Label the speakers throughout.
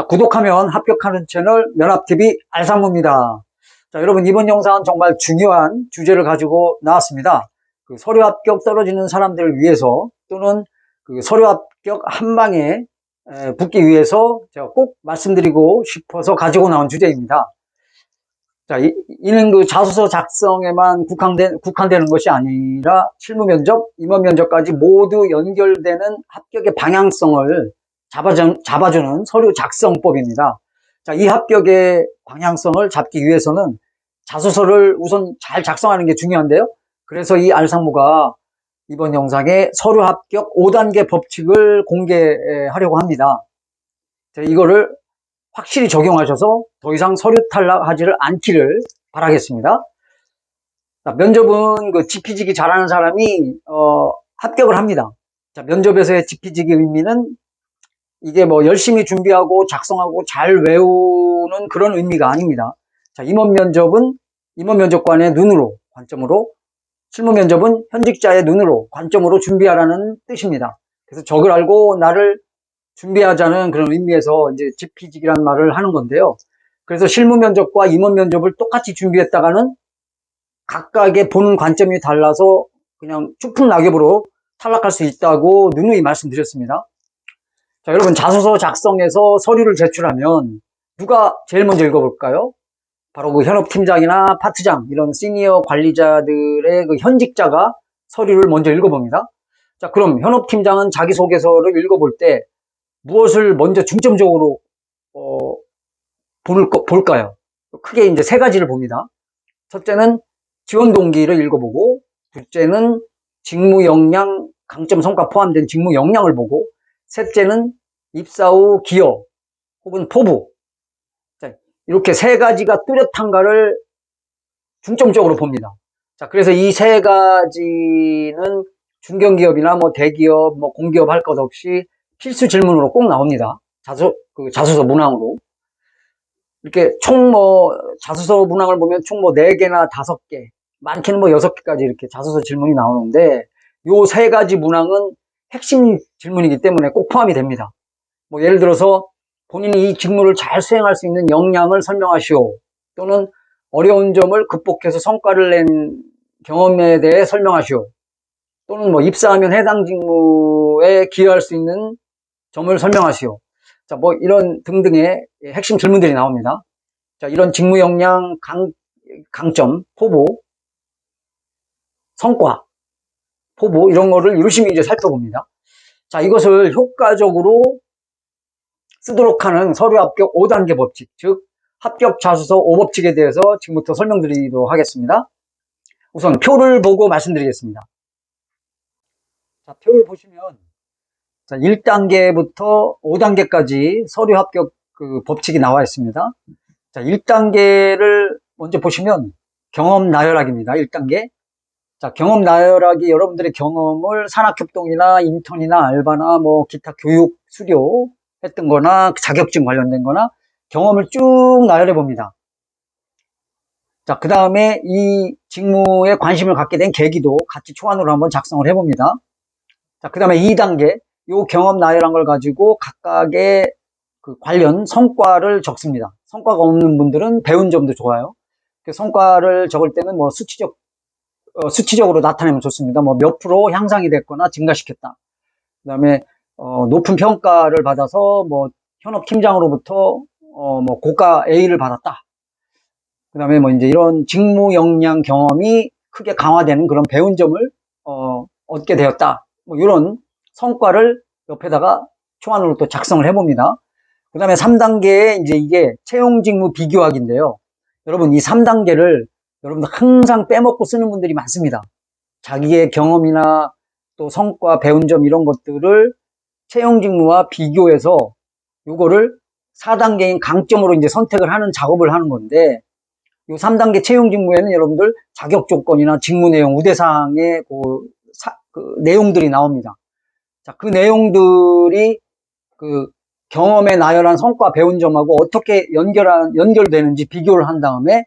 Speaker 1: 자, 구독하면 합격하는 채널 면합TV 알상무입니다. 자, 여러분 이번 영상은 정말 중요한 주제를 가지고 나왔습니다. 그 서류 합격 떨어지는 사람들을 위해서 또는 그 서류 합격 한 방에 붙기 위해서 제가 꼭 말씀드리고 싶어서 가지고 나온 주제입니다. 자, 이는 그 자소서 작성에만 국한되는 것이 아니라 실무 면접, 임원 면접까지 모두 연결되는 합격의 방향성을 잡아주는 서류 작성법입니다. 자, 이 합격의 방향성을 잡기 위해서는 자소서를 우선 잘 작성하는 게 중요한데요. 그래서 이 알상무가 이번 영상에 서류 합격 5단계 법칙을 공개하려고 합니다. 자, 이거를 확실히 적용하셔서 더 이상 서류 탈락하지를 않기를 바라겠습니다. 자, 면접은 그 지피지기 잘하는 사람이 합격을 합니다. 자, 면접에서의 지피지기 의미는 이게 뭐 열심히 준비하고 작성하고 잘 외우는 그런 의미가 아닙니다. 자, 임원 면접은 임원 면접관의 눈으로 관점으로, 실무 면접은 현직자의 눈으로 관점으로 준비하라는 뜻입니다. 그래서 적을 알고 나를 준비하자는 그런 의미에서 이제 지피지기라는 말을 하는 건데요. 그래서 실무 면접과 임원 면접을 똑같이 준비했다가는 각각의 보는 관점이 달라서 그냥 추풍 낙엽으로 탈락할 수 있다고 누누이 말씀드렸습니다. 자, 여러분 자소서 작성해서 서류를 제출하면 누가 제일 먼저 읽어볼까요? 바로 그 현업팀장이나 파트장 이런 시니어 관리자들의 그 현직자가 서류를 먼저 읽어봅니다. 자, 그럼 현업팀장은 자기소개서를 읽어볼 때 무엇을 먼저 중점적으로 볼까요? 크게 이제 세 가지를 봅니다. 첫째는 지원 동기를 읽어보고, 둘째는 직무 역량, 강점 성과 포함된 직무 역량을 보고, 셋째는 입사 후 기여 혹은 포부. 자, 이렇게 세 가지가 뚜렷한가를 중점적으로 봅니다. 자, 그래서 이 세 가지는 중견기업이나 뭐 대기업, 뭐 공기업 할 것 없이 필수 질문으로 꼭 나옵니다. 자소서 문항으로. 이렇게 총 자소서 문항을 보면 총 4개나 5개, 많게는 6개까지 이렇게 자소서 질문이 나오는데, 요 세 가지 문항은 핵심 질문이기 때문에 꼭 포함이 됩니다. 뭐 예를 들어서 본인이 이 직무를 잘 수행할 수 있는 역량을 설명하시오. 또는 어려운 점을 극복해서 성과를 낸 경험에 대해 설명하시오. 또는 뭐 입사하면 해당 직무에 기여할 수 있는 점을 설명하시오. 자, 뭐 이런 등등의 핵심 질문들이 나옵니다. 자, 이런 직무 역량, 강점, 포부, 성과, 포부 이런 거를 유심히 이제 살펴봅니다. 자, 이것을 효과적으로 쓰도록 하는 서류 합격 5단계 법칙, 즉 합격 자소서 5법칙에 대해서 지금부터 설명드리도록 하겠습니다. 우선 표를 보고 말씀드리겠습니다. 자, 표를 보시면 자, 1단계부터 5단계까지 서류 합격 그 법칙이 나와 있습니다. 자, 1단계를 먼저 보시면 경험 나열하기입니다. 1단계. 자, 경험 나열하기, 여러분들의 경험을 산학협동이나 인턴이나 알바나 뭐 기타 교육 수료 했던 거나 자격증 관련된 거나 경험을 쭉 나열해 봅니다. 자, 그 다음에 이 직무에 관심을 갖게 된 계기도 같이 초안으로 한번 작성을 해 봅니다. 자, 그 다음에 2단계, 요 경험 나열한 걸 가지고 각각의 그 관련 성과를 적습니다. 성과가 없는 분들은 배운 점도 좋아요. 그 성과를 적을 때는 뭐 수치적으로 나타내면 좋습니다. 뭐 몇 프로 향상이 됐거나 증가시켰다. 그 다음에 높은 평가를 받아서 뭐 현업 팀장으로부터 뭐 고가 A를 받았다. 그 다음에 뭐 이제 이런 직무 역량 경험이 크게 강화되는 그런 배운 점을 얻게 되었다. 뭐 이런 성과를 옆에다가 초안으로 또 작성을 해봅니다. 그 다음에 3단계에 이제 이게 채용 직무 비교하기인데요. 여러분 이 3단계를 여러분들 항상 빼먹고 쓰는 분들이 많습니다. 자기의 경험이나 또 성과, 배운 점 이런 것들을 채용 직무와 비교해서 요거를 4단계인 강점으로 이제 선택을 하는 작업을 하는 건데, 요 3단계 채용 직무에는 여러분들 자격 조건이나 직무 내용, 우대사항의 그 내용들이 나옵니다. 자, 그 내용들이 그 경험에 나열한 성과 배운 점하고 어떻게 연결되는지 비교를 한 다음에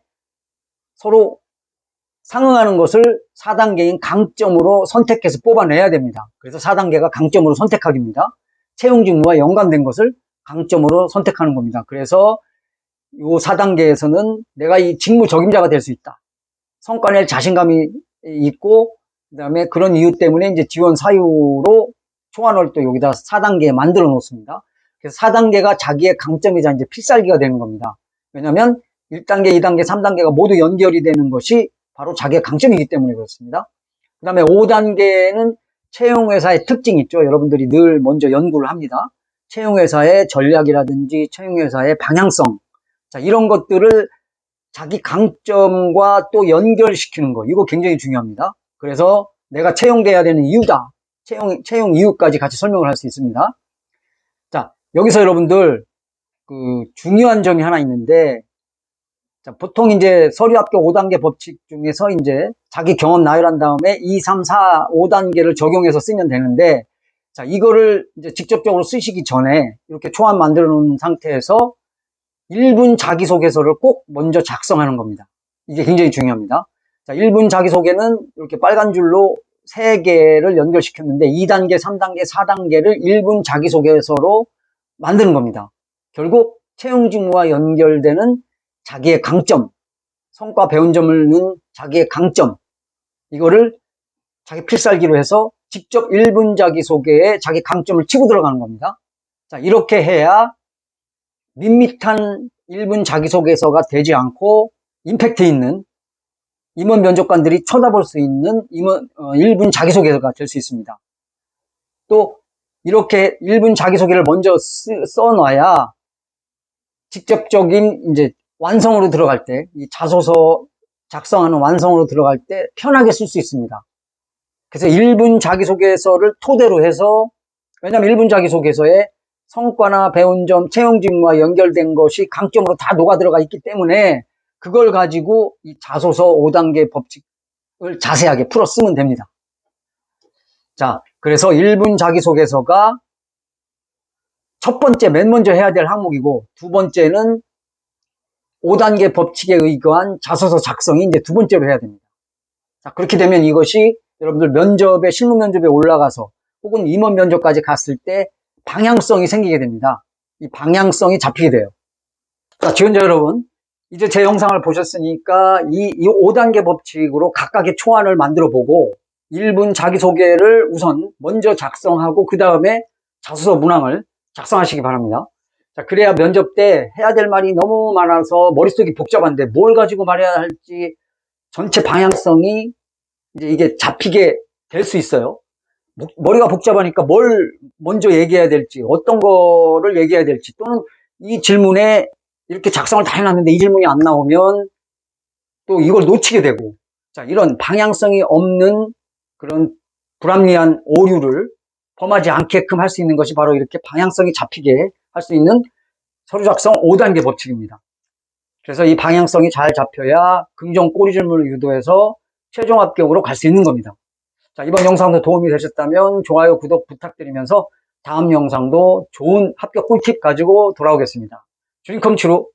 Speaker 1: 서로 상응하는 것을 4단계인 강점으로 선택해서 뽑아내야 됩니다. 그래서 4단계가 강점으로 선택하기입니다. 채용 직무와 연관된 것을 강점으로 선택하는 겁니다. 그래서 이 4단계에서는 내가 이 직무 적임자가 될 수 있다. 성과 낼 자신감이 있고, 그 다음에 그런 이유 때문에 이제 지원 사유로 초안을 또 여기다 4단계에 만들어 놓습니다. 그래서 4단계가 자기의 강점이자 이제 필살기가 되는 겁니다. 왜냐면 1단계, 2단계, 3단계가 모두 연결이 되는 것이 바로 자기의 강점이기 때문에 그렇습니다. 그 다음에 5단계는 채용회사의 특징이 있죠. 여러분들이 늘 먼저 연구를 합니다. 채용회사의 전략이라든지 채용회사의 방향성. 자, 이런 것들을 자기 강점과 또 연결시키는 거. 이거 굉장히 중요합니다. 그래서 내가 채용돼야 되는 이유다. 채용 이유까지 같이 설명을 할 수 있습니다. 자, 여기서 여러분들, 중요한 점이 하나 있는데, 자, 보통 이제 서류 합격 5단계 법칙 중에서 이제 자기 경험 나열한 다음에 2, 3, 4, 5단계를 적용해서 쓰면 되는데, 자, 이거를 이제 직접적으로 쓰시기 전에 이렇게 초안 만들어 놓은 상태에서 1분 자기소개서를 꼭 먼저 작성하는 겁니다. 이게 굉장히 중요합니다. 자, 1분 자기소개는 이렇게 빨간 줄로 3개를 연결시켰는데 2단계, 3단계, 4단계를 1분 자기소개서로 만드는 겁니다. 결국 채용 직무와 연결되는 자기의 강점, 성과 배운 점을 넣은 자기의 강점, 이거를 자기 필살기로 해서 직접 1분 자기소개에 자기 강점을 치고 들어가는 겁니다. 자, 이렇게 해야 밋밋한 1분 자기소개서가 되지 않고 임팩트 있는 임원 면접관들이 쳐다볼 수 있는 1분 자기소개서가 될 수 있습니다. 또 이렇게 1분 자기소개를 먼저 써놔야 직접적인 이제 완성으로 들어갈 때, 이 자소서 작성하는 완성으로 들어갈 때 편하게 쓸 수 있습니다. 그래서 1분 자기소개서를 토대로 해서, 왜냐하면 1분 자기소개서에 성과나 배운 점, 채용 직무와 연결된 것이 강점으로 다 녹아 들어가 있기 때문에 그걸 가지고 이 자소서 5단계 법칙을 자세하게 풀어 쓰면 됩니다. 자, 그래서 1분 자기소개서가 첫 번째, 맨 먼저 해야 될 항목이고, 두 번째는 5단계 법칙에 의거한 자소서 작성이 이제 두 번째로 해야 됩니다. 자, 그렇게 되면 이것이 여러분들 면접에, 실무 면접에 올라가서 혹은 임원 면접까지 갔을 때 방향성이 생기게 됩니다. 이 방향성이 잡히게 돼요. 자, 지원자 여러분, 이제 제 영상을 보셨으니까 이 5단계 법칙으로 각각의 초안을 만들어 보고 1분 자기소개를 우선 먼저 작성하고 그 다음에 자소서 문항을 작성하시기 바랍니다. 자, 그래야 면접 때 해야 될 말이 너무 많아서 머릿속이 복잡한데 뭘 가지고 말해야 할지 전체 방향성이 이제 이게 잡히게 될 수 있어요. 머리가 복잡하니까 뭘 먼저 얘기해야 될지, 어떤 거를 얘기해야 될지, 또는 이 질문에 이렇게 작성을 다 해놨는데 이 질문이 안 나오면 또 이걸 놓치게 되고, 자, 이런 방향성이 없는 그런 불합리한 오류를 범하지 않게끔 할 수 있는 것이 바로 이렇게 방향성이 잡히게 할 수 있는 서류 작성 5단계 법칙입니다. 그래서 이 방향성이 잘 잡혀야 긍정 꼬리 질문을 유도해서 최종 합격으로 갈 수 있는 겁니다. 자, 이번 영상도 도움이 되셨다면 좋아요, 구독 부탁드리면서 다음 영상도 좋은 합격 꿀팁 가지고 돌아오겠습니다. 드림컴 치루